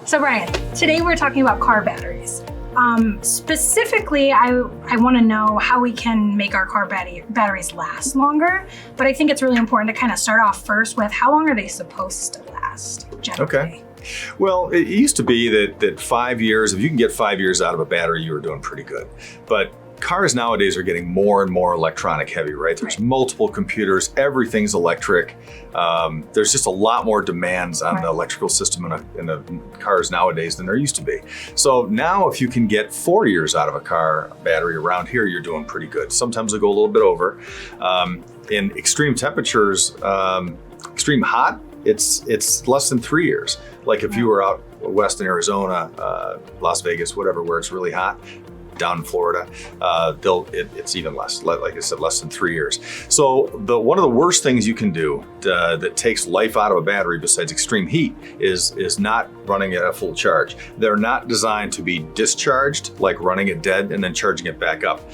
So Brian, today we're talking about car batteries. Specifically, I want to know how we can make our car batteries last longer, but I think it's really important to kind of start off first with how long are they supposed to last generally? Okay. Well, it used to be that 5 years, if you can get 5 years out of a battery, you were doing pretty good. But cars nowadays are getting more and more electronic heavy, right? There's multiple computers, everything's electric. There's just a lot more demands on the electrical system in the cars nowadays than there used to be. So now if you can get 4 years out of a car battery around here, you're doing pretty good. Sometimes they go a little bit over. In extreme temperatures, extreme hot, it's less than 3 years. Like if you were out west in Arizona, Las Vegas, whatever, where it's really hot, down in Florida, it's even less, like I said, less than 3 years. So one of the worst things you can do that takes life out of a battery besides extreme heat is not running at a full charge. They're not designed to be discharged, like running it dead and then charging it back up,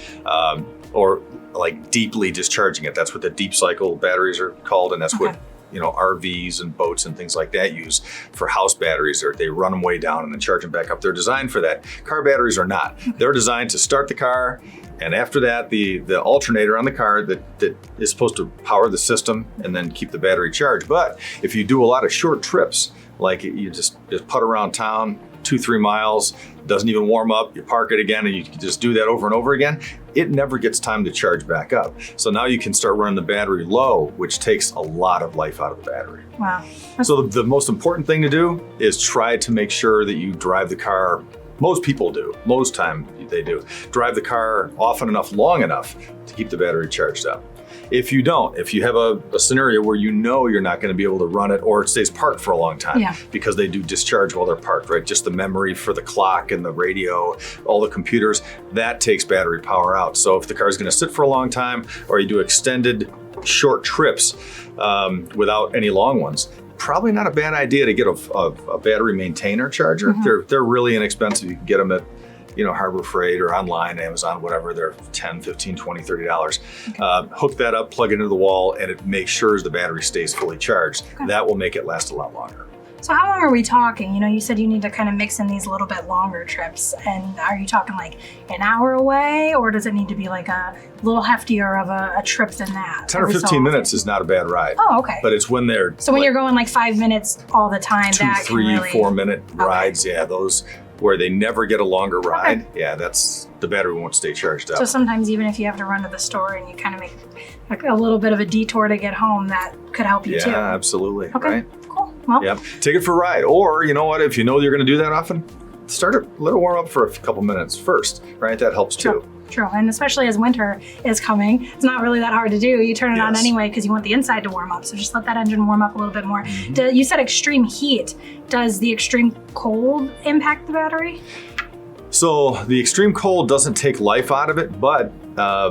or like deeply discharging it. That's what the deep cycle batteries are called, and that's what RVs and boats and things like that use for house batteries. They run them way down and then charge them back up. They're designed for that. Car batteries are not. They're designed to start the car, and after that, the alternator on the car that is supposed to power the system and then keep the battery charged. But if you do a lot of short trips, like you just put around town, 2-3 miles, doesn't even warm up, you park it again, and you can just do that over and over again, it never gets time to charge back up. So now you can start running the battery low, which takes a lot of life out of the battery. Wow. So the most important thing to do is try to make sure that you drive the car, most people do, most time they do, drive the car often enough, long enough to keep the battery charged up. If you don't, if you have a scenario where you know you're not going to be able to run it, or it stays parked for a long time, because they do discharge while they're parked, right? Just the memory for the clock and the radio, all the computers, that takes battery power out. So if the car is going to sit for a long time, or you do extended short trips without any long ones, probably not a bad idea to get a battery maintainer charger. They're really inexpensive. You can get them at Harbor Freight or online, Amazon, whatever. They're $10, $15, $20, $30. Hook that up, plug it into the wall, and it makes sure the battery stays fully charged. That will make it last a lot longer. So how long are we talking? You said you need to kind of mix in these a little bit longer trips. And are you talking like an hour away, or does it need to be like a little heftier of a trip than that? 10 or 15 minutes is not a bad ride. Oh, okay. But it's when they're... So when you're going like 5 minutes all the time, 2, 3, 4 minute rides, those where they never get a longer ride, that's the battery won't stay charged up. So sometimes even if you have to run to the store and you kind of make like a little bit of a detour to get home, that could help you too. Yeah, absolutely. Okay, right? Cool. Well, take it for a ride. Or you know what, if you know you're going to do that often, start it, let it warm up for a couple minutes first, right? That helps too. True, and especially as winter is coming, it's not really that hard to do. You turn it on anyway because you want the inside to warm up. So just let that engine warm up a little bit more. You said extreme heat. Does the extreme cold impact the battery? So the extreme cold doesn't take life out of it, but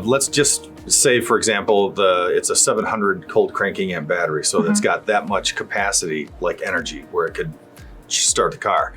let's just say, for example, it's a 700 cold cranking amp battery. So it's got that much capacity, like energy, where it could start the car.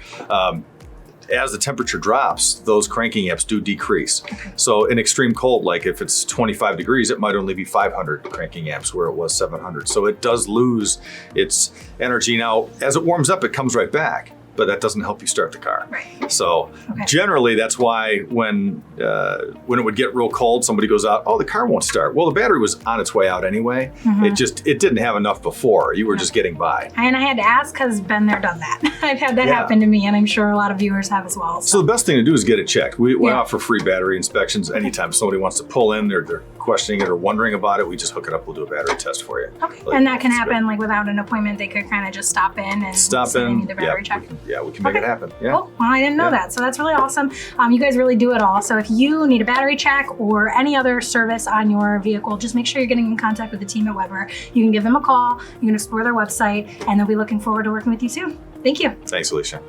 As the temperature drops, those cranking amps do decrease. So in extreme cold, like if it's 25 degrees, it might only be 500 cranking amps where it was 700. So it does lose its energy. Now, as it warms up, it comes right back, but that doesn't help you start the car. So generally, that's why when it would get real cold, somebody goes out, oh, the car won't start. Well, the battery was on its way out anyway. It didn't have enough before. You were just getting by. And I had to ask because been there, done that. I've had that happen to me, and I'm sure a lot of viewers have as well. So the best thing to do is get it checked. We offer free battery inspections anytime somebody wants to pull in, they're questioning it or wondering about it, we just hook it up, we'll do a battery test for you. And that can happen like without an appointment. They could kind of just stop in and say they need a battery check. We can make it happen. Cool. Well, I didn't know that. So that's really awesome. You guys really do it all. So if you need a battery check or any other service on your vehicle, just make sure you're getting in contact with the team at Weber. You can give them a call, you can explore their website, and they'll be looking forward to working with you soon. Thank you. Thanks, Alicia.